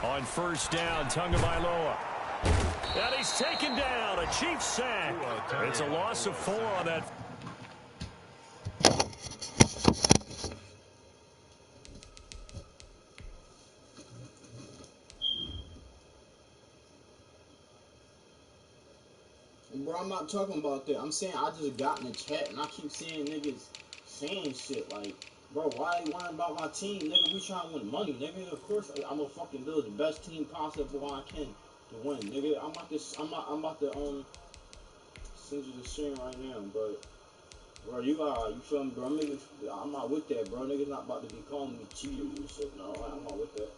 On first down, Tagovailoa. And he's taken down. A Chiefs sack. It's a loss of 4 on that. Bro, I'm not talking about that. I'm saying I just got in the chat and I keep seeing niggas saying shit like, bro, why you whining about my team, nigga? We trying to win money, nigga. Of course, I'm gonna fucking build the best team possible I can to win, nigga. I'm about to send you the stream right now, but bro, you feel me, bro? I'm not with that, bro. Niggas not about to be calling me cheaters and shit. No, I'm not with that.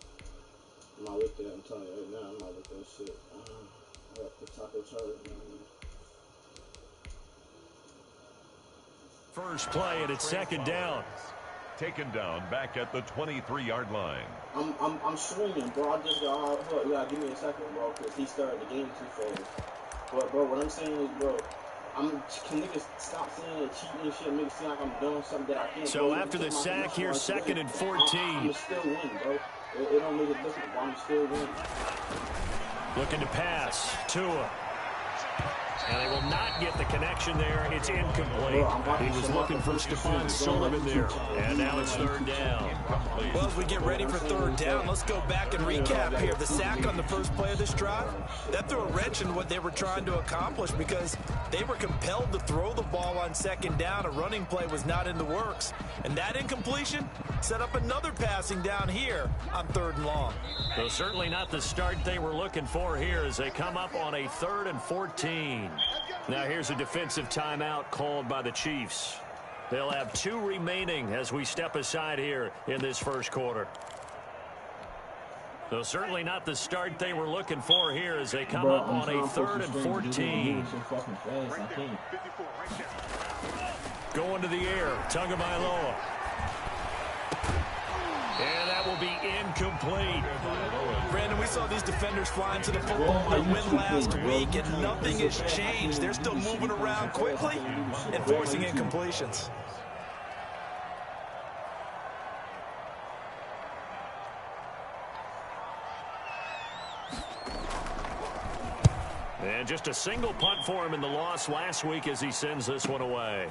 I'm not with that. I'm telling you right now, I'm not with that shit. I got the taco charger, man. First play, and it's second down. Taken down back at the 23-yard line. I'm streaming, bro. I just got you gotta give me a second, bro, because he started the game too fast. But bro, what I'm saying is, bro, can niggas stop saying that cheating and shit, make it seem like I'm doing something that I can't. So bro, after the sack here, second and 14. I'm still win, bro. It don't make it different, bro. I'm still win. Looking to pass. Tua. And they will not get the connection there. It's incomplete. He was looking for Stephon Sullivan there. And now it's third down. Well, as we get ready for third down, let's go back and recap here. The sack on the first play of this drive, that threw a wrench in what they were trying to accomplish because they were compelled to throw the ball on second down. A running play was not in the works. And that incompletion set up another passing down here on third and long. So certainly not the start they were looking for here as they come up on a 3rd and 14. Now here's a defensive timeout called by the Chiefs. They'll have 2 remaining as we step aside here in this first quarter. So certainly not the start they were looking for here as they come up on a 3rd and 14. Going to the air, Tagovailoa. And that will be incomplete. Brandon, we saw these defenders flying to the football with a win last week, and nothing has changed. They're still moving around quickly and forcing incompletions. And just a single punt for him in the loss last week as he sends this one away.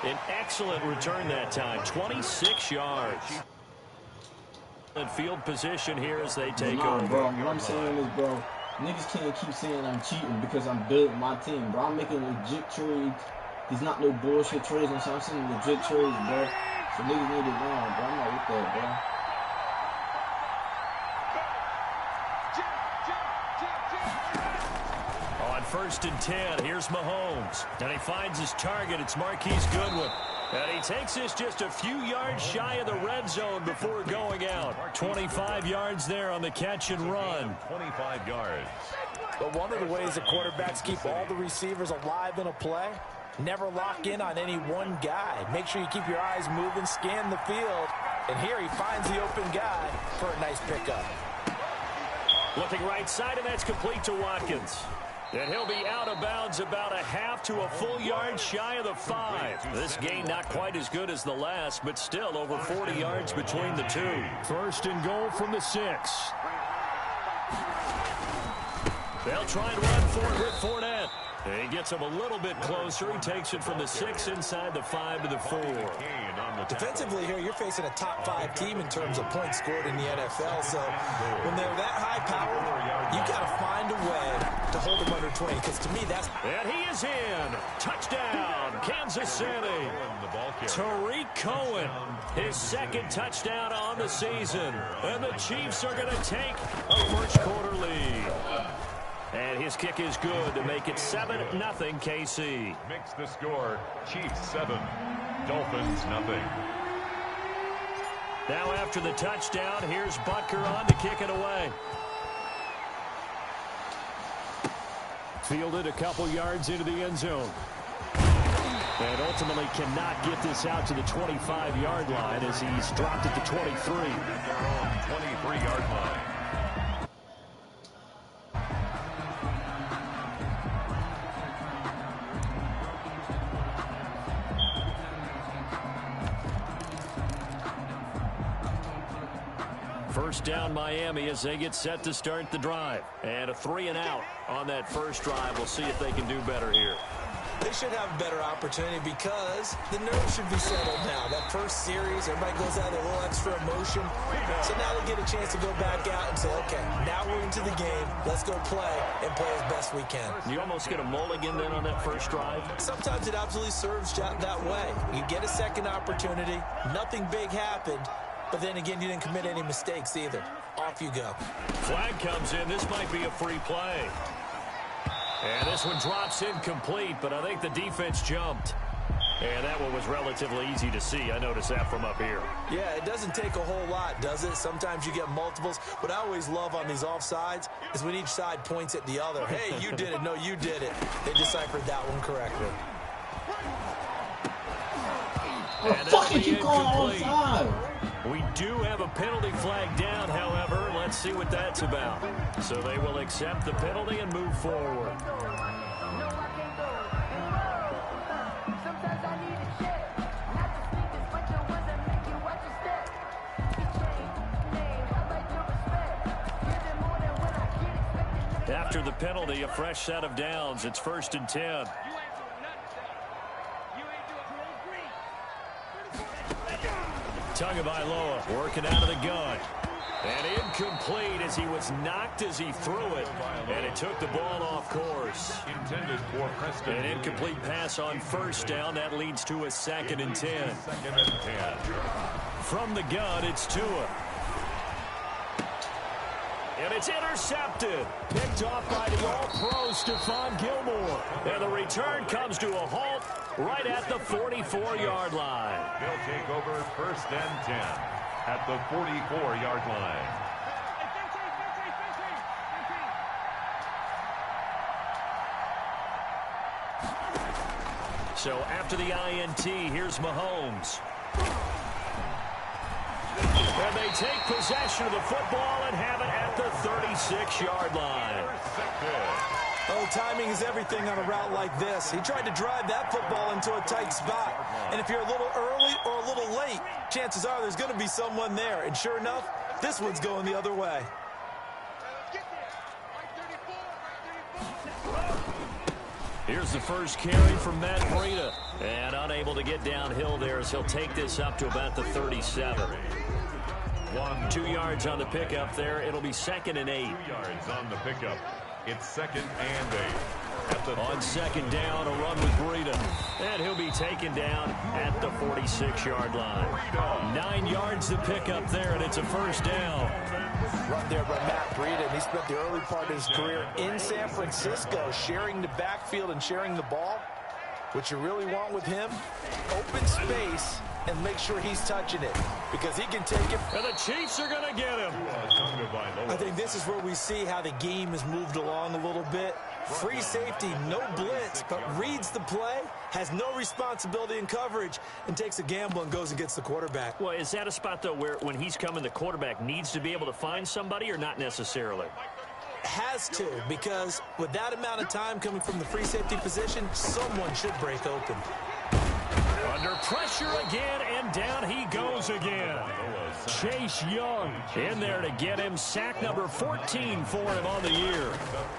An excellent return that time, 26 yards. And field position here as they take over. Bro, what I'm saying is, bro, niggas can't keep saying I'm cheating because I'm building my team, bro. I'm making legit trades. These not no bullshit trades, and so I'm saying legit trades, bro. So niggas need it wrong, bro. I'm not with that, bro. First and 10. Here's Mahomes. And he finds his target. It's Marquise Goodwin. And he takes this just a few yards shy of the red zone before going out. 25 yards there on the catch and run. 25 yards. But one of the ways the quarterbacks keep all the receivers alive in a play, never lock in on any one guy. Make sure you keep your eyes moving, scan the field. And here he finds the open guy for a nice pickup. Looking right side, and that's complete to Watkins. And he'll be out of bounds about a half to a full yard shy of the 5. This gain not quite as good as the last, but still over 40 yards between the two. First and goal from the 6. They'll try and run for it with Fournette. He gets him a little bit closer. He takes it from the 6 inside the 5 to the 4. Defensively here, you're facing a top 5 team in terms of points scored in the NFL. So when they're that high powered, you got to find a way to hold them under 20. Because to me, that's... And he is in. Touchdown, Kansas City. Tariq Cohen, his 2nd touchdown on the season. And the Chiefs are going to take a first quarter lead. And his kick is good to make it 7-0 KC. Makes the score Chiefs 7, Dolphins 0. Now after the touchdown, here's Butker on to kick it away. Fielded a couple yards into the end zone. And ultimately cannot get this out to the 25-yard line as he's dropped at the 23. 23-yard line. First down Miami as they get set to start the drive. And a 3-and-out on that first drive. We'll see if they can do better here. They should have a better opportunity because the nerves should be settled now. That first series, everybody goes out with a little extra emotion. So now they get a chance to go back out and say, okay, now we're into the game. Let's go play and play as best we can. You almost get a mulligan then on that first drive? Sometimes it absolutely serves that way. You get a second opportunity. Nothing big happened. But then again, you didn't commit any mistakes either. Off you go. Flag comes in. This might be a free play. And this one drops incomplete, but I think the defense jumped. And that one was relatively easy to see. I noticed that from up here. Yeah, it doesn't take a whole lot, does it? Sometimes you get multiples. What I always love on these offsides is when each side points at the other. Hey, you did it. No, you did it. They deciphered that one correctly. Oh, fuck it, you calling offside? We do have a penalty flag down, however. Let's see what that's about. So they will accept the penalty and move forward. After the penalty, a fresh set of downs. It's 1st and 10. Tagovailoa working out of the gun. And incomplete as he was knocked as he threw it. And it took the ball off course. Intended for Preston. An incomplete pass on first down. That leads to a 2nd and 10. 2nd and 10. From the gun, it's Tua. And it's intercepted. Picked off by the All-Pro Stephon Gilmore. And the return comes to a halt right at the 44-yard line. They'll take over 1st and 10 at the 44-yard line. So after the INT, here's Mahomes. And they take possession of the football and have it at the 36-yard line. Oh, timing is everything on a route like this. He tried to drive that football into a tight spot. And if you're a little early or a little late, chances are there's going to be someone there. And sure enough, this one's going the other way. Here's the first carry from Matt Breida. And unable to get downhill there as he'll take this up to about the 37. 2 yards on the pickup there. It'll be 2nd and 8. 2 yards on the pickup. It's 2nd and 8. On 2nd down, a run with Breida. And he'll be taken down at the 46-yard line. 9 yards to pick up there, and it's a 1st down. Run there by Matt Breida, and he spent the early part of his career in San Francisco sharing the backfield and sharing the ball. What you really want with him, open space and make sure he's touching it because he can take it. And the Chiefs are going to get him. I think this is where we see how the game has moved along a little bit. Free safety, no blitz, but reads the play, has no responsibility in coverage, and takes a gamble and goes and gets the quarterback. Well, is that a spot, though, where when he's coming, the quarterback needs to be able to find somebody or not necessarily? Has to, because with that amount of time coming from the free safety position, someone should break open. Under pressure again, and down he goes again. Chase Young in there to get him. Sack number 14 for him on the year.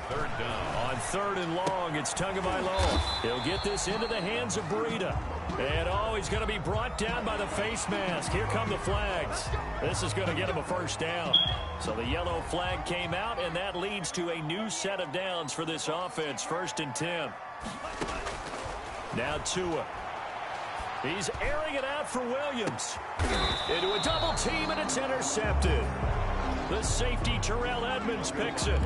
3rd down. On 3rd and long, it's Tagovailoa. He'll get this into the hands of Breida. And, oh, he's going to be brought down by the face mask. Here come the flags. This is going to get him a 1st down. So the yellow flag came out, and that leads to a new set of downs for this offense. 1st and 10. Now Tua. He's airing it out for Williams. Into a double team, and it's intercepted. The safety, Terrell Edmonds, picks it.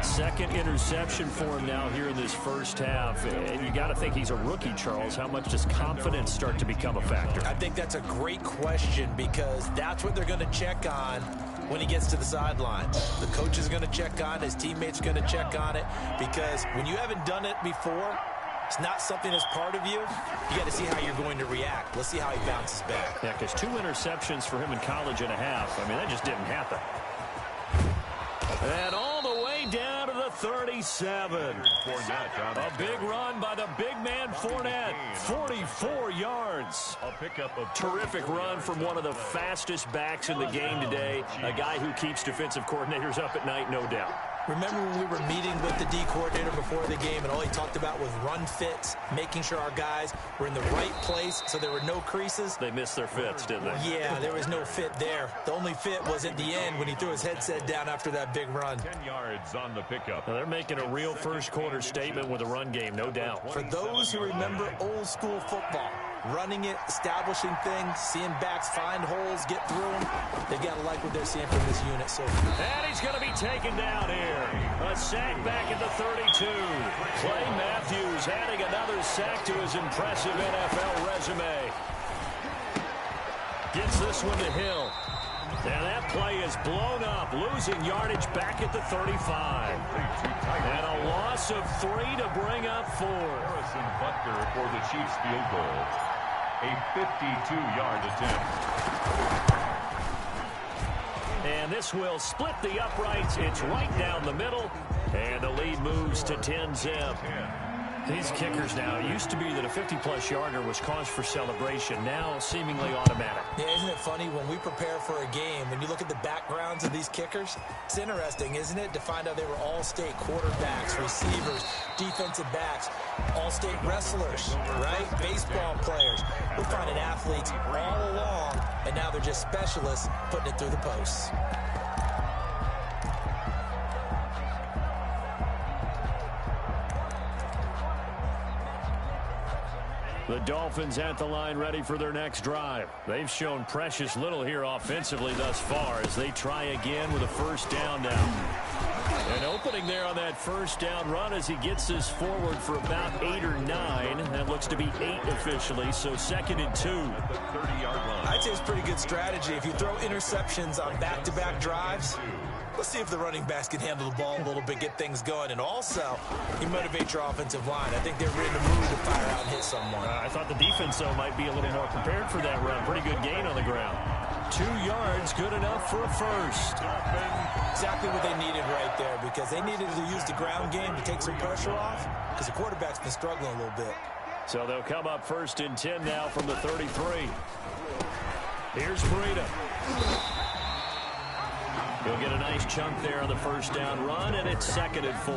2nd interception for him now here in this first half. And you got to think he's a rookie, Charles. How much does confidence start to become a factor? I think that's a great question because that's what they're going to check on when he gets to the sideline. The coach is going to check on it. His teammates are going to check on it because when you haven't done it before, it's not something that's part of you. You got to see how you're going to react. Let's see how he bounces back. Yeah, because 2 interceptions for him in college and a half. I mean, that just didn't happen. And all the way down to the 37. A big run by the big man Fournette. 44 yards. Terrific run from one of the fastest backs in the game today. A guy who keeps defensive coordinators up at night, no doubt. Remember when we were meeting with the D coordinator before the game and all he talked about was run fits, making sure our guys were in the right place so there were no creases? They missed their fits, didn't they? Yeah, there was no fit there. The only fit was at the end when he threw his headset down after that big run. 10 yards on the pickup. Now they're making a real first quarter statement with a run game, no doubt. For those who remember old school football, running it, establishing things, seeing backs find holes, get through them, they've got to like what they're seeing from this unit. So, and he's going to be taken down here. A sack back at the 32. Clay Matthews adding another sack to his impressive NFL resume. Gets this one to Hill. And that play is blown up, losing yardage back at the 35. And a loss of 3 to bring up 4. Harrison Butker for the Chiefs field goal. A 52-yard attempt. And this will split the uprights. It's right down the middle. And the lead moves to 10-zip. These kickers now, it used to be that a 50-plus yarder was cause for celebration. Now seemingly automatic. Yeah, isn't it funny when we prepare for a game, when you look at the backgrounds of these kickers, it's interesting, isn't it, to find out they were all-state quarterbacks, receivers, defensive backs, all-state wrestlers, right? Baseball players. We're finding athletes all along, and now they're just specialists putting it through the posts. The Dolphins at the line ready for their next drive. They've shown precious little here offensively thus far as they try again with a first down now. An opening there on that first down run as he gets this forward for about 8 or 9. That looks to be 8 officially, so 2nd and 2. 30-yard line. I'd say it's pretty good strategy. If you throw interceptions on back-to-back drives, let's see if the running backs can handle the ball a little bit, get things going. And also, you motivate your offensive line. I think they're ready to move to fire out and hit someone. I thought the defense, though, might be a little more prepared for that run. Pretty good gain on the ground. 2 yards, good enough for a first. Exactly what they needed right there, because they needed to use the ground game to take some pressure off, because the quarterback's been struggling a little bit. So they'll come up 1st and 10 now from the 33. Here's Breida. He'll get a nice chunk there on the first down run, and it's 2nd and 4.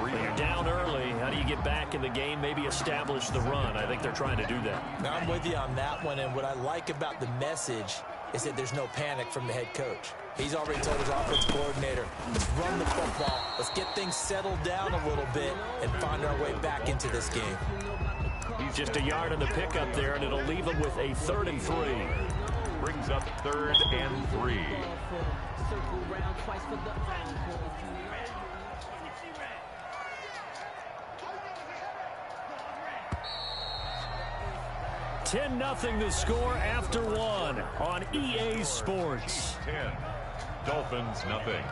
When you're down early, how do you get back in the game, maybe establish the run? I think they're trying to do that. Now, I'm with you on that one, and what I like about the message is that there's no panic from the head coach. He's already told his offensive coordinator, let's run the football, let's get things settled down a little bit, and find our way back into this game. Just a yard on the pickup there, and it'll leave him with a 3rd and 3. Brings up 3rd and 3. $10-0 the score after 1 on EA Sports. 10. Dolphins, nothing.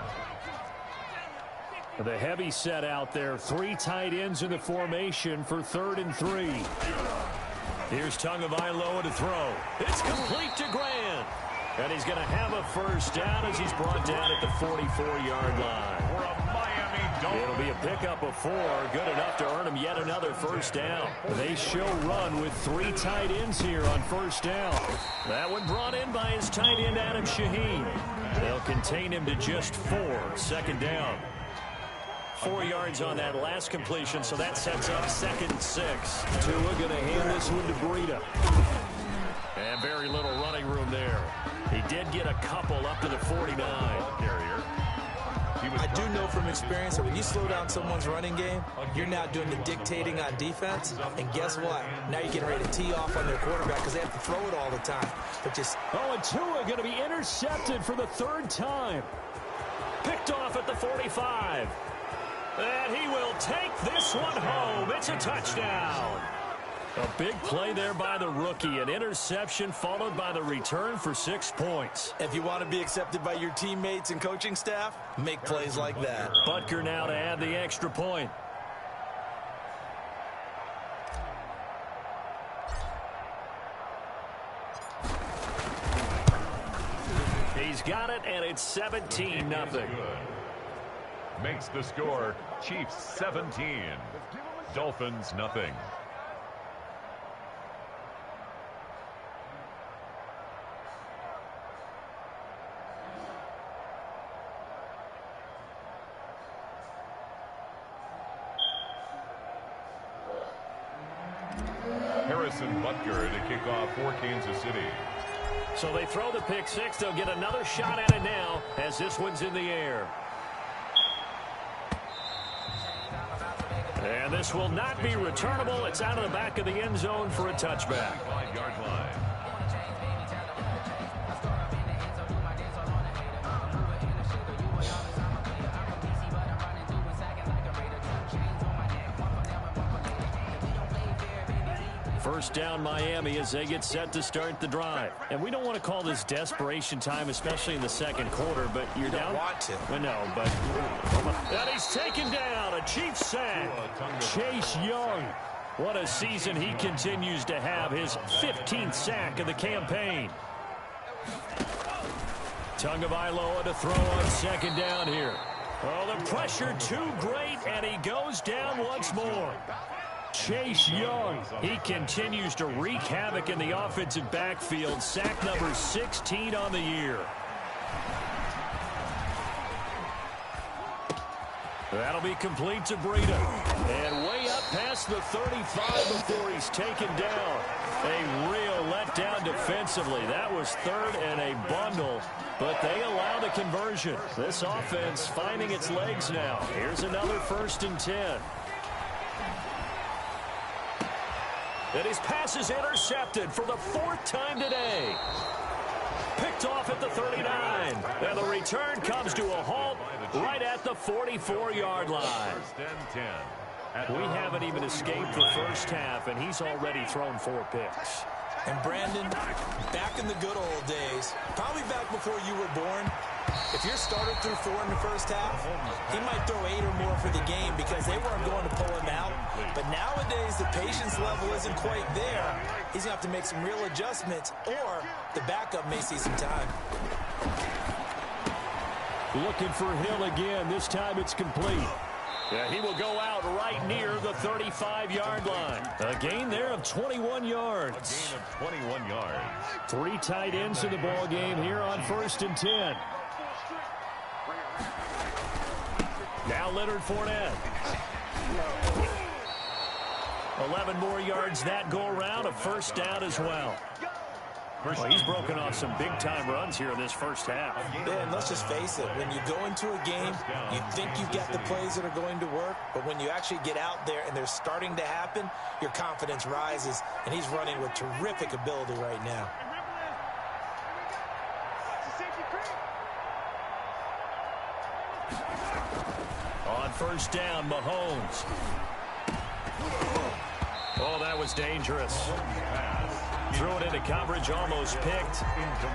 The heavy set out there. 3 tight ends in the formation for 3rd and 3. Here's Tagovailoa to throw. It's complete to Grant. And he's going to have a first down as he's brought down at the 44-yard line. For a Miami Dolphins. It'll be a pickup of 4. Good enough to earn him yet another first down. They show run with 3 tight ends here on first down. That one brought in by his tight end, Adam Shaheen. They'll contain him to just 4. 2nd down. 4 yards on that last completion, so that sets up 2nd and 6. Tua going to hand this one to Breida. And very little running room there. He did get a couple up to the 49. Carrier. I do know from experience that when you slow down someone's running game, you're now doing the dictating on defense. And guess what? Now you're getting ready to tee off on their quarterback because they have to throw it all the time. But just and Tua going to be intercepted for the 3rd time. Picked off at the 45. And he will take this one home. It's a touchdown. A big play there by the rookie. An interception followed by the return for 6 points. If you want to be accepted by your teammates and coaching staff, make plays like that. Butker now to add the extra point. He's got it, and it's 17-0. makes the score Chiefs 17, Dolphins nothing. Butker to kick off for Kansas City. So they throw the pick six. They'll get another shot at it now as this one's in the air. And this will not be returnable. It's out of the back of the end zone for a touchback. 5-yard line. First down Miami as they get set to start the drive. And we don't want to call this desperation time, especially in the second quarter, but you're down. Want to. Well, no, but and he's taken down. A Chiefs sack. Chase Young. What a season he continues to have. His 15th sack of the campaign. Tagovailoa to throw on second down here. Oh, the pressure too great, and he goes down once more. Chase Young, he continues to wreak havoc in the offensive backfield. Sack number 16 on the year. That'll be complete to Breida. And way up past the 35 before he's taken down. A real letdown defensively. That was third and a bundle, but they allow the conversion. This offense finding its legs now. Here's another 1st and 10. And his pass is intercepted for the 4th time today. Picked off at the 39. And the return comes to a halt right at the 44-yard line. 1st and 10. We haven't even escaped the first half, and he's already thrown 4 picks. And Brandon, back in the good old days, probably back before you were born, if your starter threw 4 in the first half, he might throw 8 or more for the game because they weren't going to pull him out. But nowadays, the patience level isn't quite there. He's going to have to make some real adjustments, or the backup may see some time. Looking for Hill again. This time it's complete. Yeah, he will go out right near the 35-yard line. A gain there of 21 yards. A gain of 21 yards. 3 tight ends in the ball game here on 1st and 10. Now Leonard Fournette. 11 more yards that go around. A 1st down as well. Well, he's broken off some big-time runs here in this first half. Yeah, and let's just face it. When you go into a game, you think you've got the plays that are going to work, but when you actually get out there and they're starting to happen, your confidence rises, and he's running with terrific ability right now. On 1st down, Mahomes. Oh, that was dangerous. Threw it into coverage, almost picked,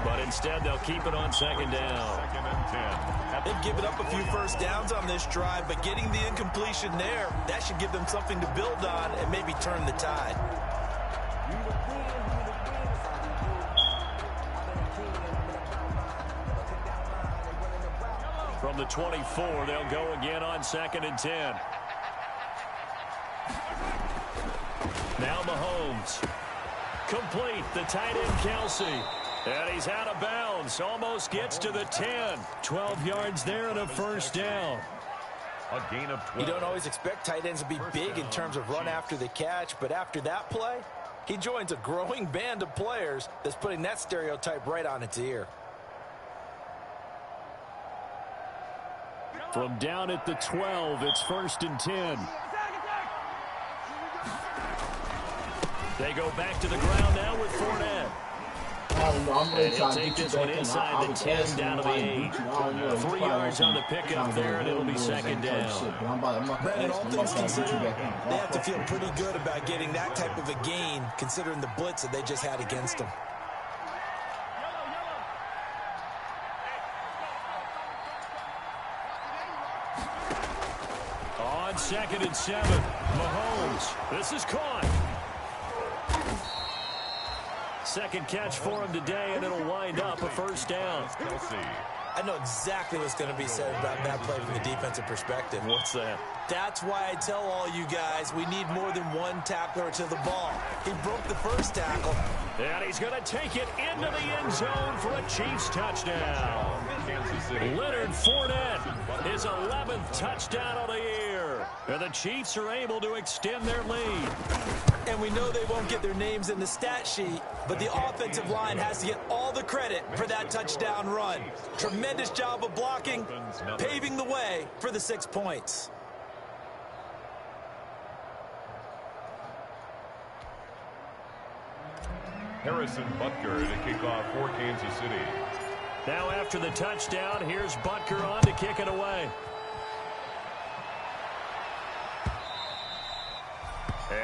but instead they'll keep it on 2nd down. 2nd and 10. They've given up a few first downs on this drive, but getting the incompletion there, that should give them something to build on and maybe turn the tide. From the 24, they'll go again on 2nd and 10. Now Mahomes. Complete, the tight end Kelsey. And he's out of bounds. Almost gets to the 10. 12 yards there and a 1st down. A gain of 12. You don't always expect tight ends to be big in terms of run after the catch, but after that play, he joins a growing band of players that's putting that stereotype right on its ear. From down at the 12, it's 1st and 10. They go back to the ground now with Fournette. And he'll take this one inside the 10 down to the 8. 3 yards on the pickup there, and it'll be 2nd down. Brandon, all things considered, they have to feel pretty good about getting that type of a gain, considering the blitz that they just had against them. On 2nd and 7, Mahomes. This is caught. Second catch for him today, and it'll wind up a 1st down. Kelsey. I know exactly what's going to be said about that play from the defensive perspective. What's that? That's why I tell all you guys we need more than one tackler to the ball. He broke the first tackle. And he's going to take it into the end zone for a Chiefs touchdown. Leonard Fournette, his 11th touchdown of the year. And the Chiefs are able to extend their lead. And we know they won't get their names in the stat sheet, but the offensive line has to get all the credit for that touchdown run. Tremendous job of blocking, paving the way for the 6 points. Harrison Butker to kick off for Kansas City. Now after the touchdown, here's Butker on to kick it away.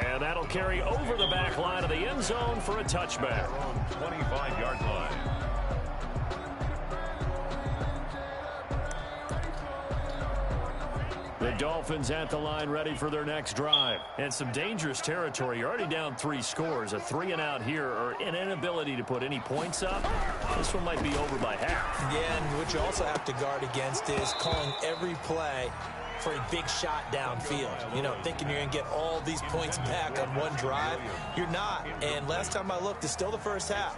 And that'll carry over the back line of the end zone for a touchback. 25-yard line. The Dolphins at the line ready for their next drive. And some dangerous territory. You're already down 3 scores. A 3-and-out here or an inability to put any points up. This one might be over by half. Yeah, and what you also have to guard against is calling every play for a big shot downfield. You know, thinking you're going to get all these points back on one drive. You're not. And last time I looked, it's still the first half.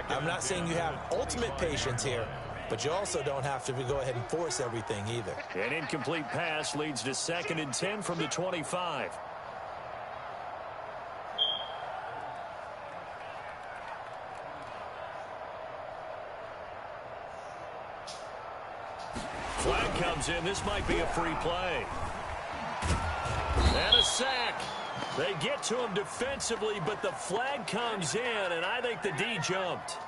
I'm not saying you have ultimate patience here, but you also don't have to go ahead and force everything either. An incomplete pass leads to 2nd and 10 from the 25. Flag comes in. This might be a free play. And a sack. They get to him defensively, but the flag comes in, and I think the D jumped.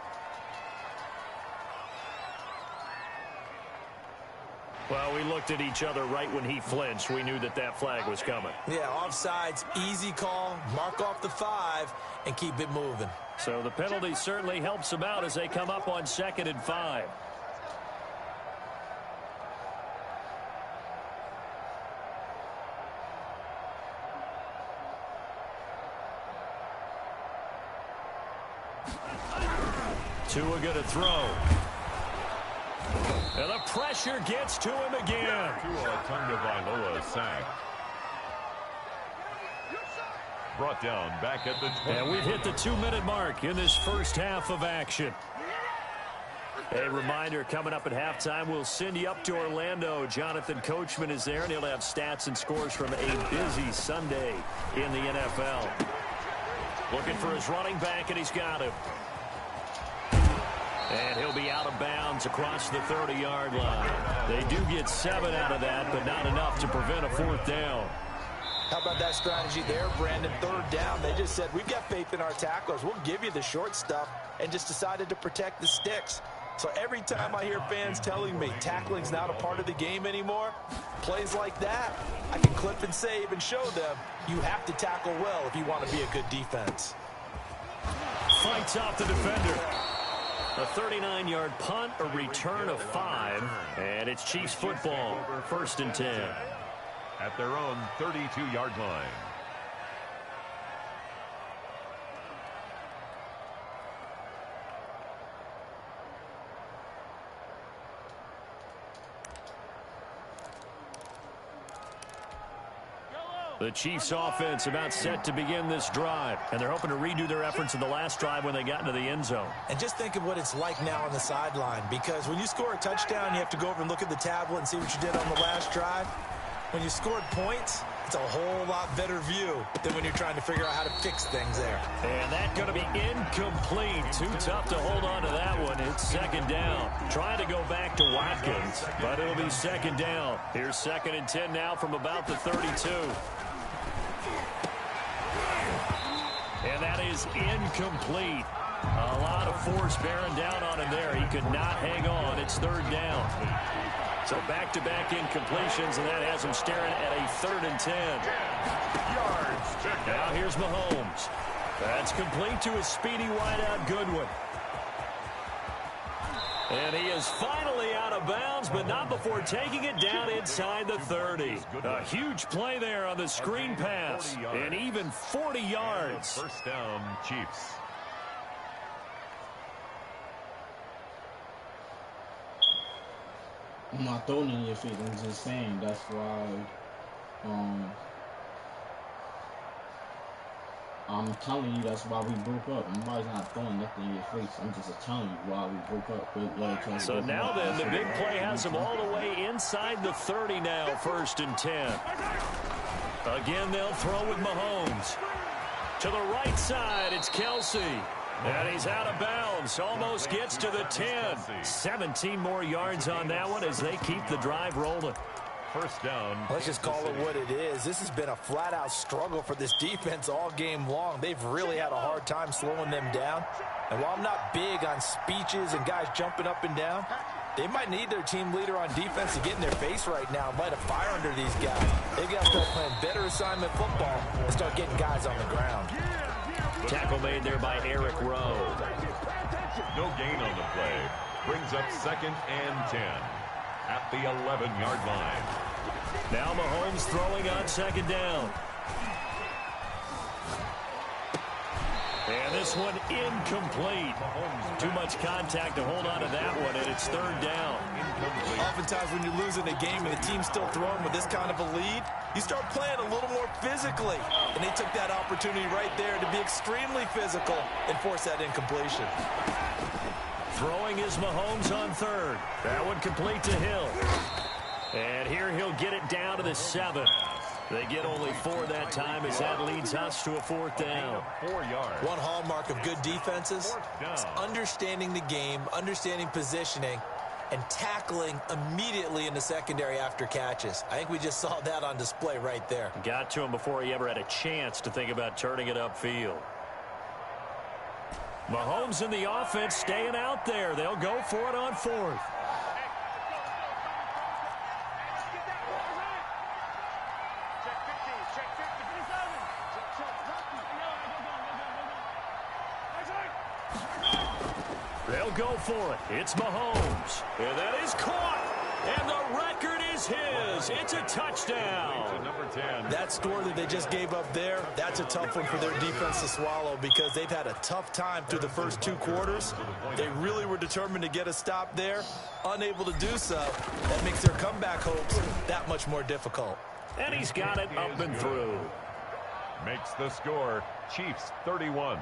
Well, we looked at each other right when he flinched. We knew that that flag was coming. Yeah, offsides, easy call, mark off the 5, and keep it moving. So the penalty certainly helps them out as they come up on 2nd and 5. Tua going to throw. And the pressure gets to him again. Tua Tagovailoa sack. Brought down back at the 20. And we've hit the 2-minute mark in this first half of action. A reminder, coming up at halftime, we'll send you up to Orlando. Jonathan Coachman is there, and he'll have stats and scores from a busy Sunday in the NFL. Looking for his running back, and he's got him. And he'll be out of bounds across the 30-yard line. They do get 7 out of that, but not enough to prevent a 4th down. How about that strategy there, Brandon? 3rd down. They just said, we've got faith in our tacklers. We'll give you the short stuff, and just decided to protect the sticks. So every time I hear fans telling me tackling's not a part of the game anymore, plays like that, I can clip and save and show them you have to tackle well if you want to be a good defense. Fights off the defender. A 39-yard punt, a return of 5, and it's Chiefs football, 1st and 10. At their own 32-yard line. The Chiefs offense about set to begin this drive, and they're hoping to redo their efforts in the last drive when they got into the end zone. And just think of what it's like now on the sideline, because when you score a touchdown, you have to go over and look at the tablet and see what you did on the last drive. When you scored points, it's a whole lot better view than when you're trying to figure out how to fix things there. And that's going to be incomplete. Too tough to hold on to that one. It's 2nd down. Trying to go back to Watkins, but it'll be 2nd down. Here's 2nd and 10 now from about the 32. And that is incomplete. A lot of force bearing down on him there. He could not hang on. It's 3rd down. So back-to-back incompletions, and that has him staring at a 3rd and 10. Now here's Mahomes. That's complete to his speedy wideout Goodwin. And he is finally out of bounds, but not before taking it down inside the 30. A huge play there on the screen pass, and even 40 yards. 1st down, Chiefs. I'm not throwing in your face. I'm just saying that's why. I'm telling you that's why we broke up. Nobody's not throwing nothing in your face. I'm just telling you why we broke up. So now then, the big play has him all the way inside the 30 now, 1st and 10. Again, they'll throw with Mahomes. To the right side, it's Kelsey. And he's out of bounds. Almost gets to the 10. 17 more yards on that one as they keep the drive rolling. First down. Let's just call it what it is. This has been a flat-out struggle for this defense all game long. They've really had a hard time slowing them down. And while I'm not big on speeches and guys jumping up and down, they might need their team leader on defense to get in their face right now and light a fire under these guys. They've got to start playing better assignment football and start getting guys on the ground. Tackle made there by Eric Rowe. No gain on the play. Brings up 2nd and 10. At the 11-yard line. Now Mahomes throwing on 2nd down. And this one incomplete. Too much contact to hold on to that one, and it's 3rd down. Oftentimes when you're losing a game and the team's still throwing with this kind of a lead, you start playing a little more physically. And they took that opportunity right there to be extremely physical and force that incompletion. Throwing is Mahomes on 3rd. That one complete to Hill. And here he'll get it down to the 7. They get only 4 that time as that leads us to a 4th down. 4 yards. One hallmark of good defenses is understanding the game, understanding positioning, and tackling immediately in the secondary after catches. I think we just saw that on display right there. Got to him before he ever had a chance to think about turning it upfield. Mahomes and the offense staying out there. They'll go for it on 4th. They'll go for it. It's Mahomes. And that is caught. And the record is his. It's a touchdown. Number 10. That score that they just gave up there, that's a tough one for their defense to swallow because they've had a tough time through the first 2 quarters. They really were determined to get a stop there. Unable to do so, that makes their comeback hopes that much more difficult. And he's got it up and through. Makes the score. Chiefs 31.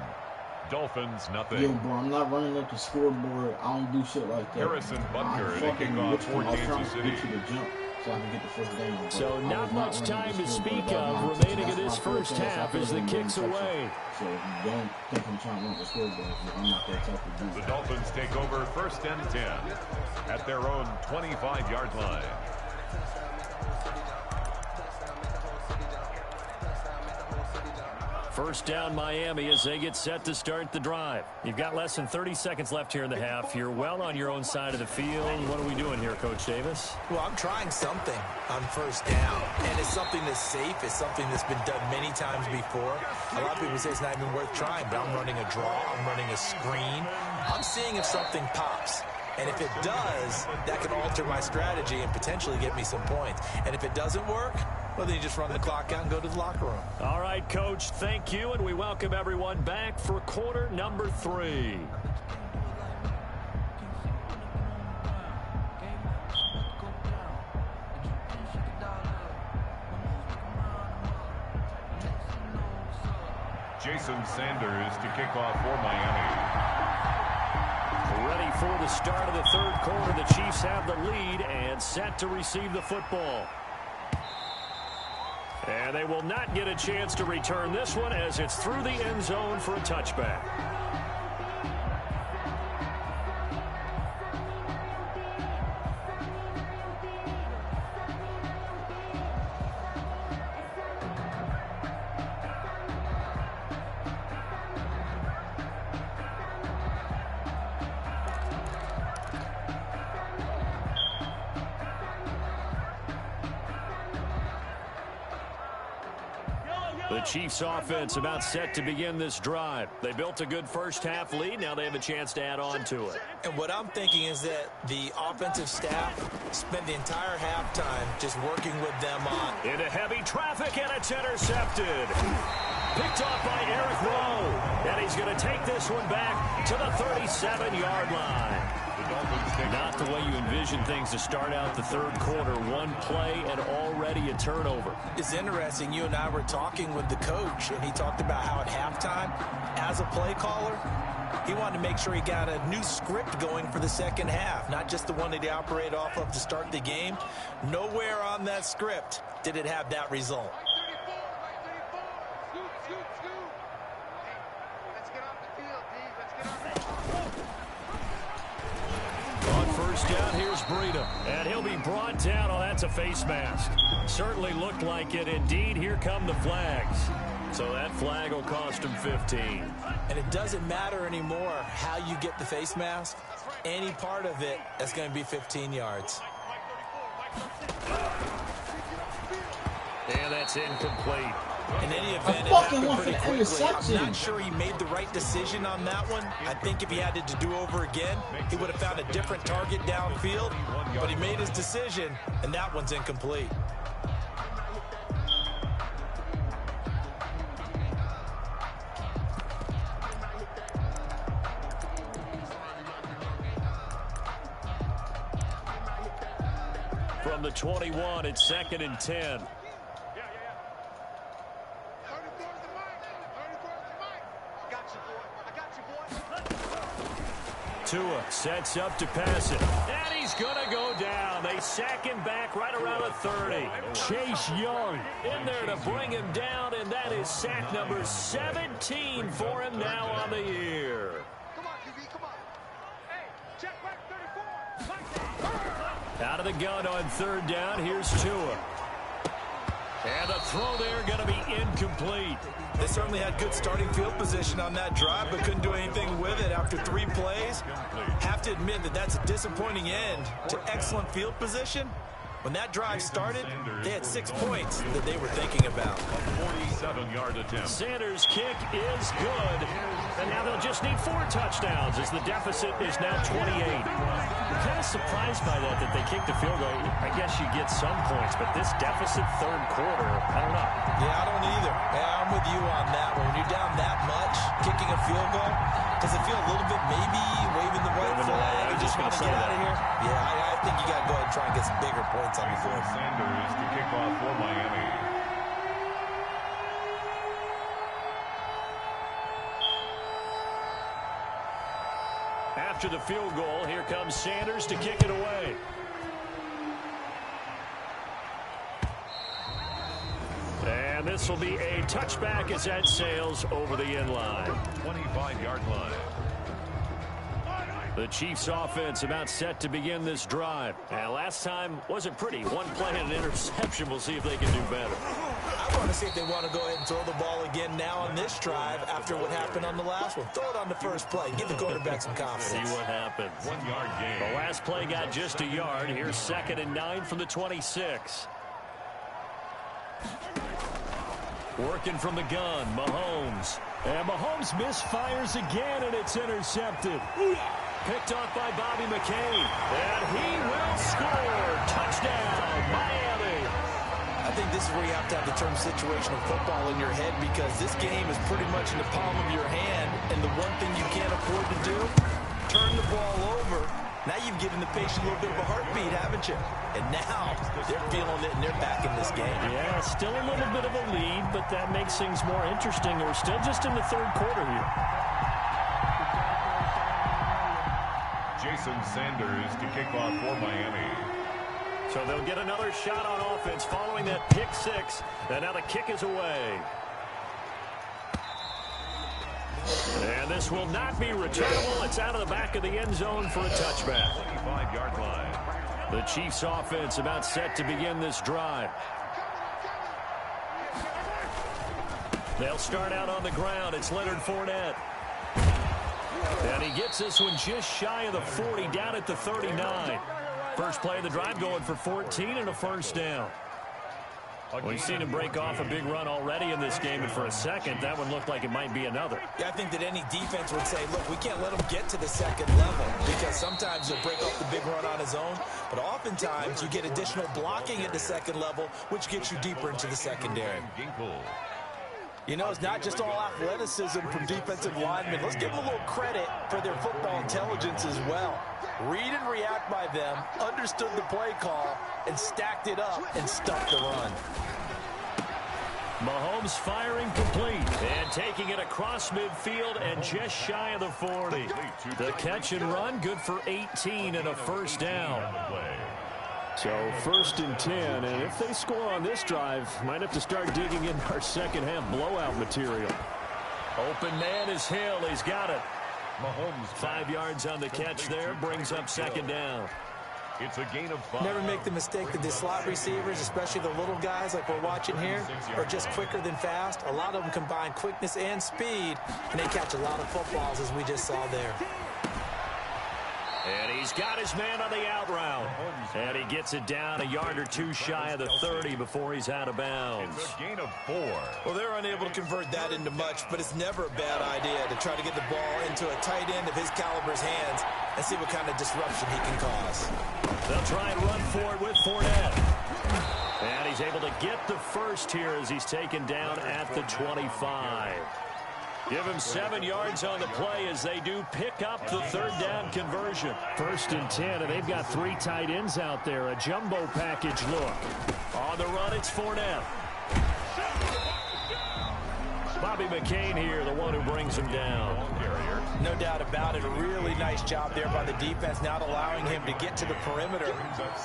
Dolphins nothing. Yo, bro, I'm not running up the scoreboard. I don't do shit like that. Harrison Butker, they kick off for Kansas City. So I can get the first down. So not much time to speak of remaining in this first half as the kick's away. So don't think I'm trying to run the scoreboard. I'm not that type of dude. The Dolphins take over 1st and 10 at their own 25-yard line. First down Miami as they get set to start the drive. You've got less than 30 seconds left here in the half. You're well on your own side of the field. What are we doing here, Coach Davis? Well, I'm trying something on 1st down, and it's something that's safe. It's something that's been done many times before. A lot of people say it's not even worth trying, but I'm running a draw. I'm running a screen. I'm seeing if something pops. And if it does, that can alter my strategy and potentially get me some points. And if it doesn't work, well, then you just run the clock out and go to the locker room. All right, Coach, thank you, and we welcome everyone back for quarter number 3. Jason Sanders to kick off for Miami. Ready for the start of the 3rd quarter. The Chiefs have the lead and set to receive the football. And they will not get a chance to return this one as it's through the end zone for a touchback. The Chiefs offense about set to begin this drive. They built a good first half lead. Now they have a chance to add on to it. And what I'm thinking is that the offensive staff spent the entire halftime just working with them on. Into heavy traffic, and it's intercepted. Picked off by Eric Rowe. And he's going to take this one back to the 37-yard line. The Not the way you envision things to start out the third quarter. One play and already a turnover. It's interesting. You and I were talking with the coach, and he talked about how at halftime, as a play caller, he wanted to make sure he got a new script going for the second half, not just the one that he operated off of to start the game. Nowhere on that script did it have that result. On first down, here's Breida. And he'll be brought down. Oh, that's a face mask. Certainly looked like it. Indeed, here come the flags. So that flag will cost him 15. And it doesn't matter anymore how you get the face mask. Any part of it, that's going to be 15 yards. And that's incomplete. In any event, it fucking happened one for pretty the quickly. interception. I'm not sure he made the right decision on that one. I think if he had it to do over again, he would have found a different target downfield. But he made his decision, and that one's incomplete. From the 21, it's second and 10. Tua sets up to pass it. And he's going to go down. They sack him back right around the 30. Chase Young in there to bring him down, and that is sack number 17 for him now on the year. Come on, QB, come on. Hey, check back 34. Out of the gun on third down, here's Tua. And the throw there going to be incomplete. They certainly had good starting field position on that drive, but couldn't do anything with it after 3 plays. Have to admit that that's a disappointing end to excellent field position. When that drive started, they had 6 points that they were thinking about. A 47-yard attempt. Sanders' kick is good. And now they'll just need 4 touchdowns as the deficit is now 28. I'm kind of surprised by that they kicked the field goal. I guess you get some points, but this deficit third quarter, I don't know. Yeah, I don't either. Yeah, I'm with you on that. When you're down that much, kicking a field goal, does it feel a little bit maybe waving the white flag and just want to get out of here? Yeah, I think you got to go ahead and try and get some bigger points on the board. Sanders to kick off for Miami. After the field goal, here comes Sanders to kick it away. And this will be a touchback as that sails over the end line. 25-yard line. The Chiefs offense about set to begin this drive. And last time wasn't pretty. 1 play and an interception. We'll see if they can do better. I want to see if they want to go ahead and throw the ball again now on this drive after what happened on the last one. Throw it on the first play. Give the quarterback some confidence. See what happens. 1-yard gain. The last play got just a yard. Here's second and 9 from the 26. Working from the gun, Mahomes. And Mahomes misfires again, and it's intercepted. Picked off by Bobby McCain. And he will score. Touchdown, Miami. I think this is where you have to have the term situational football in your head, because this game is pretty much in the palm of your hand, and the one thing you can't afford to do, turn the ball over. Now you've given the patient a little bit of a heartbeat, haven't you? And now they're feeling it, and they're back in this game. Yeah, still a little bit of a lead, but that makes things more interesting. We're still just in the third quarter here. Jason Sanders to kick off for Miami. So they'll get another shot on offense following that pick 6. And now the kick is away. And this will not be returnable. It's out of the back of the end zone for a touchback. 25-yard line. The Chiefs offense about set to begin this drive. They'll start out on the ground. It's Leonard Fournette. And he gets this one just shy of the 40, down at the 39. First play of the drive going for 14 and a first down. We've seen him break off a big run already in this game, and for a second, that one looked like it might be another. Yeah, I think that any defense would say, look, we can't let him get to the second level, because sometimes he'll break off the big run on his own, but oftentimes you get additional blocking at the second level, which gets you deeper into the secondary. You know, it's not just all athleticism from defensive linemen. Let's give them a little credit for their football intelligence as well. Read and react by them, understood the play call, and stacked it up and stuffed the run. Mahomes firing complete and taking it across midfield and just shy of the 40. The catch and run, good for 18 and a first down. So 1st and 10, and if they score on this drive, might have to start digging in our second half blowout material. Open man is Hill. He's got it. Mahomes 5 yards on the catch there, brings up second down. It's a gain of 5. Never make the mistake that the slot receivers, especially the little guys like we're watching here, are just quicker than fast. A lot of them combine quickness and speed, and they catch a lot of footballs, as we just saw there. And he's got his man on the out route. And he gets it down a yard or two shy of the 30 before he's out of bounds. It's a gain of 4. Well, they're unable to convert that into much, but it's never a bad idea to try to get the ball into a tight end of his caliber's hands and see what kind of disruption he can cause. They'll try and run for it with Fournette. And he's able to get the first here as he's taken down at the 25. Give him 7 yards on the play as they do pick up the third down conversion. 1st and 10, and they've got 3 tight ends out there. A jumbo package look. On the run, it's Fournette. Bobby McCain here, the one who brings him down. No doubt about it. A really nice job there by the defense, not allowing him to get to the perimeter.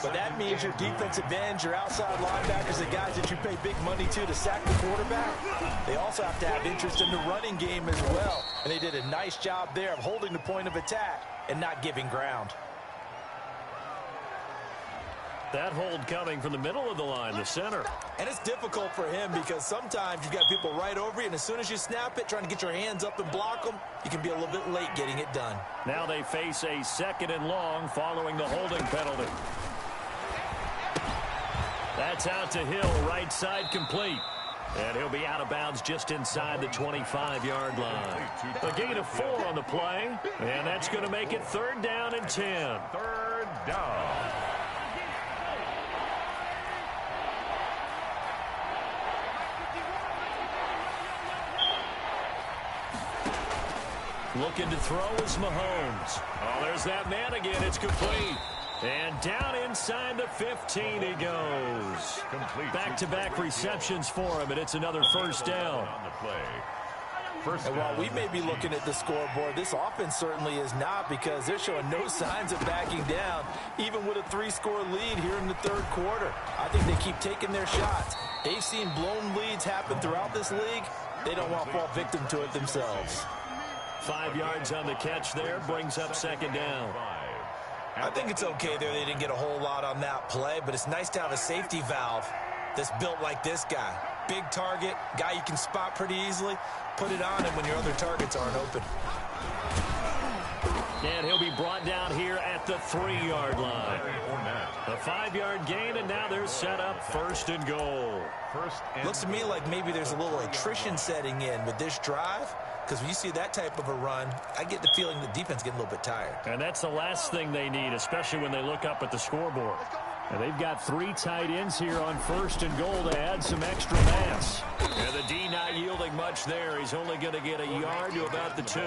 But that means your defensive ends, your outside linebackers, the guys that you pay big money to sack the quarterback, they also have to have interest in the running game as well. And they did a nice job there of holding the point of attack and not giving ground. That hold coming from the middle of the line, the center. And it's difficult for him because sometimes you've got people right over you, and as soon as you snap it, trying to get your hands up and block them, you can be a little bit late getting it done. Now they face a 2nd and long following the holding penalty. That's out to Hill, right side complete. And he'll be out of bounds just inside the 25-yard line. A gain of 4 on the play, and that's going to make it 3rd down and 10. 3rd down. Looking to throw is Mahomes. Oh, there's that man again. It's complete. And down inside the 15 he goes. Back-to-back receptions for him, and it's another first down. On the play. And while we may be looking at the scoreboard, this offense certainly is not, because they're showing no signs of backing down, even with a 3-score lead here in the 3rd quarter. I think they keep taking their shots. They've seen blown leads happen throughout this league. They don't want to fall victim to it themselves. 5 yards on the catch there, brings up 2nd down. I think it's okay there. They didn't get a whole lot on that play, but it's nice to have a safety valve that's built like this guy. Big target, guy you can spot pretty easily. Put it on him when your other targets aren't open. And he'll be brought down here at the 3-yard line. A 5-yard gain, and now they're set up 1st and goal. Looks to me like maybe there's a little attrition setting in with this drive, because when you see that type of a run, I get the feeling the defense getting a little bit tired. And that's the last thing they need, especially when they look up at the scoreboard. And they've got 3 tight ends here on 1st and goal to add some extra mass. And the D not yielding much there. He's only going to get a yard to about the 2.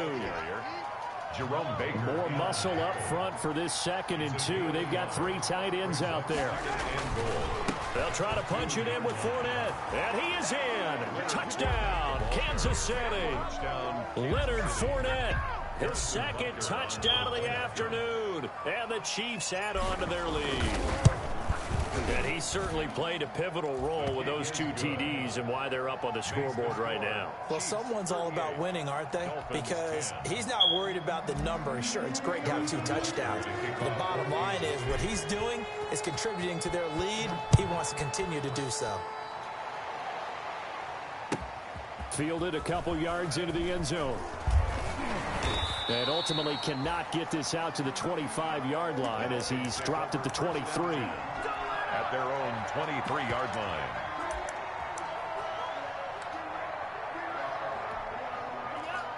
Jerome Baker. More muscle up front for this 2nd and 2. They've got 3 tight ends out there. They'll try to punch it in with Fournette. And he is in. Touchdown, Kansas City. Leonard Fournette, his 2nd touchdown of the afternoon. And the Chiefs add on to their lead. And he certainly played a pivotal role with those 2 TDs and why they're up on the scoreboard right now. Well, someone's all about winning, aren't they? Because he's not worried about the number. Sure, it's great to have 2 touchdowns. The bottom line is what he's doing is contributing to their lead. He wants to continue to do so. Fielded a couple yards into the end zone. And ultimately cannot get this out to the 25-yard line as he's dropped at the 23. At their own 23-yard line.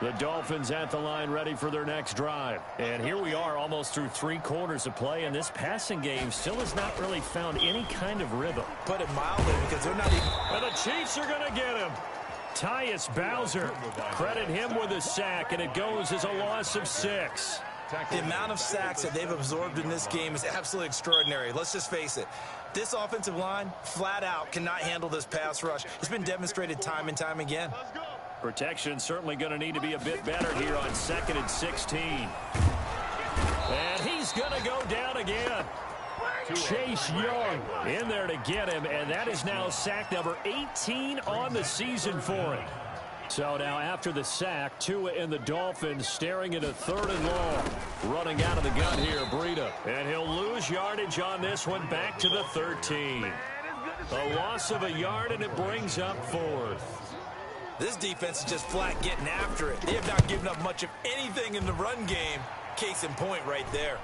The Dolphins at the line ready for their next drive. And here we are almost through 3 quarters of play, and this passing game still has not really found any kind of rhythm. Put it mildly, because they're not even... And the Chiefs are going to get him. Tyus Bowser, credit him with a sack, and it goes as a loss of 6. The amount of sacks that they've absorbed in this game is absolutely extraordinary. Let's just face it. This offensive line, flat out, cannot handle this pass rush. It's been demonstrated time and time again. Protection certainly going to need to be a bit better here on 2nd and 16. And he's going to go down again. Chase Young in there to get him, and that is now sack number 18 on the season for him. So now after the sack, Tua and the Dolphins staring at a 3rd and long. Running out of the gun here, Breida. And he'll lose yardage on this one back to the 13. A loss of a yard, and it brings up 4th. This defense is just flat getting after it. They have not given up much of anything in the run game. Case in point right there.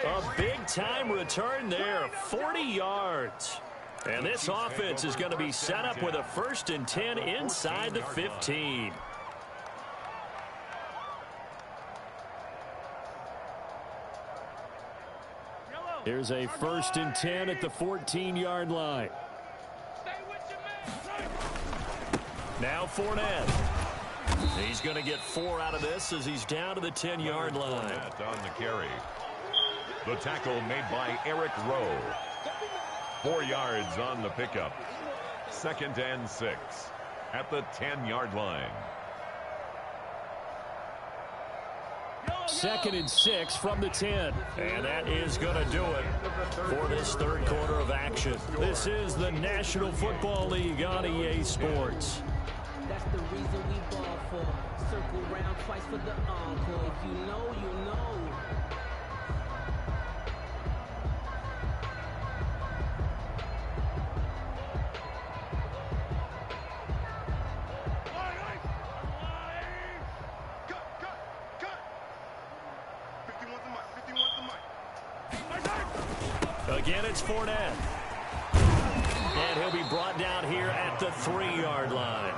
A big-time return there, 40 yards. And this offense is going to be set up with a 1st and 10 inside the 15. Here's a 1st and 10 at the 14-yard line. Now Fournette. He's going to get 4 out of this as he's down to the 10-yard line. On the carry. The tackle made by Eric Rowe. 4 yards on the pickup. 2nd and 6 at the 10-yard line. 2nd and 6 from the 10. And that is going to do it for this 3rd quarter of action. This is the National Football League on EA Sports. That's the reason we ball for. Circle round twice for the encore. If you know, you know. Again, it's Fournette. And he'll be brought down here at the 3-yard line.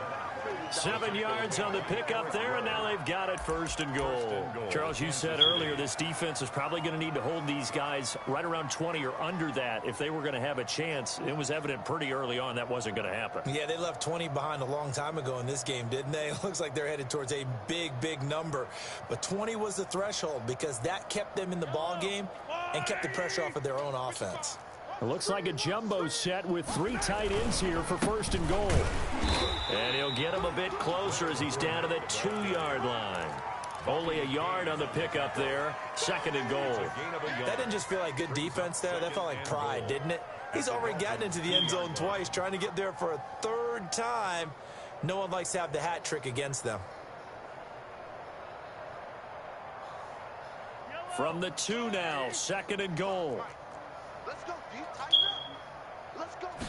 7 yards on the pickup there, and now they've got it 1st and goal. Charles, you said earlier this defense is probably going to need to hold these guys right around 20 or under that if they were going to have a chance. It was evident pretty early on that wasn't going to happen. Yeah, they left 20 behind a long time ago in this game, didn't they? It looks like they're headed towards a big, big number. But 20 was the threshold because that kept them in the ball game and kept the pressure off of their own offense. It looks like a jumbo set with 3 tight ends here for 1st and goal. And he'll get him a bit closer as he's down to the 2-yard line. Only a yard on the pickup there. 2nd and goal. That didn't just feel like good defense there. That felt like pride, didn't it? He's already gotten into the end zone twice, trying to get there for a 3rd time. No one likes to have the hat trick against them. From the 2 now, 2nd and goal. Let's go, D. Tighten up. Let's go, D.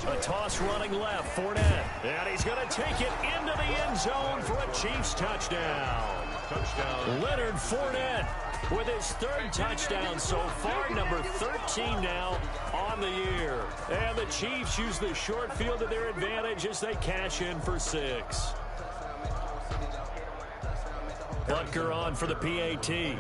A toss running left, Fournette. And he's going to take it into the end zone for a Chiefs touchdown. Leonard Fournette with his 3rd touchdown so far, number 13 now on the year. And the Chiefs use the short field to their advantage as they cash in for 6. Butker on for the PAT.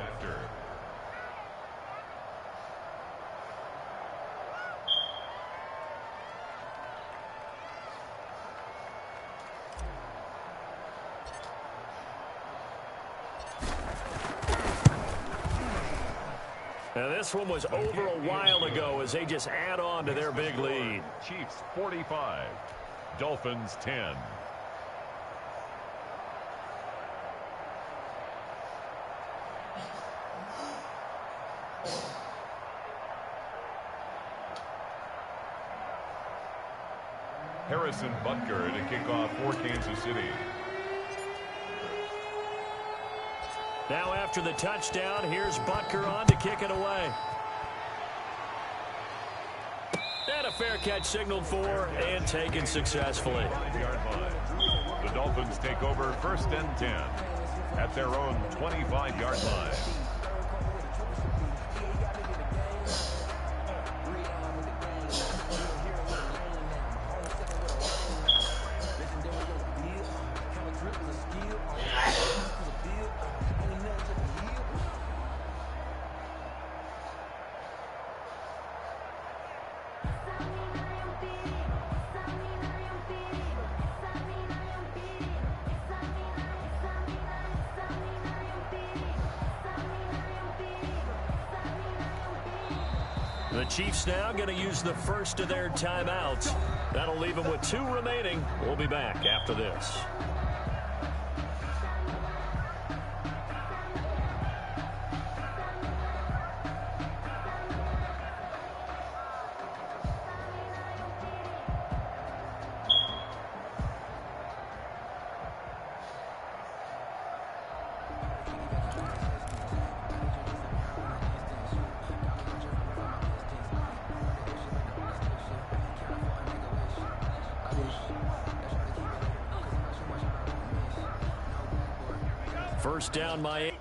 Now this one was over a while ago as they just add on to their big lead. Chiefs 45, Dolphins 10. Harrison Butker to kick off for Kansas City. Now after the touchdown, here's Butker on to kick it away. And a fair catch signaled for and taken successfully. The Dolphins take over 1st and 10 at their own 25-yard line. The Chiefs now going to use the first of their timeouts. That'll leave them with 2 remaining. We'll be back after this. First down, Miami.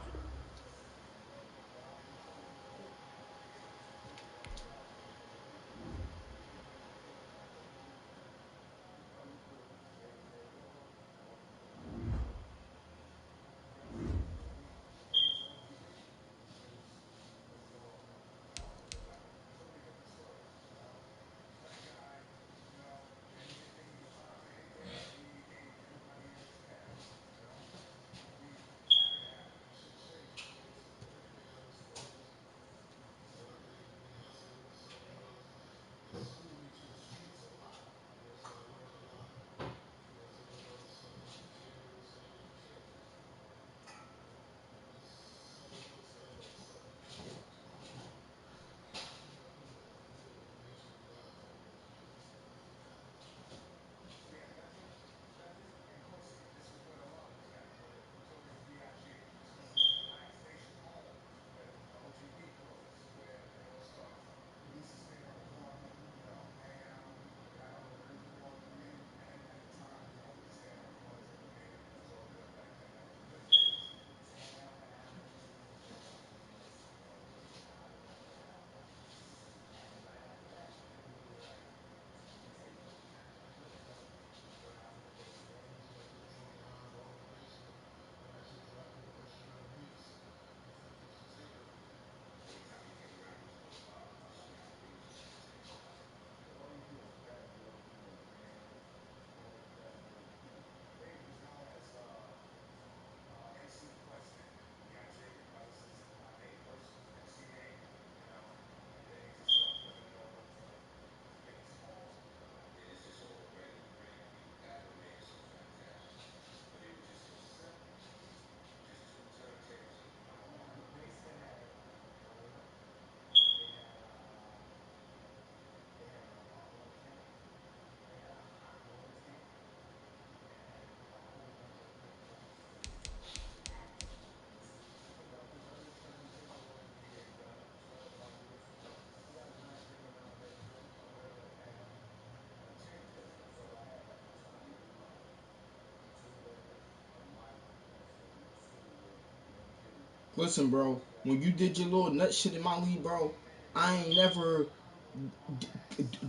Listen, bro, when you did your little nut shit in my league, bro, I ain't never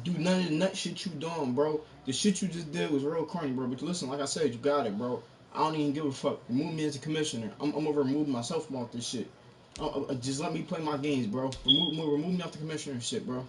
do none of the nut shit you doing, bro. The shit you just did was real corny, bro. But listen, like I said, you got it, bro. I don't even give a fuck. Remove me as a commissioner. I'm over removing myself from all this shit. Just let me play my games, bro. Remove me off the commissioner shit, bro.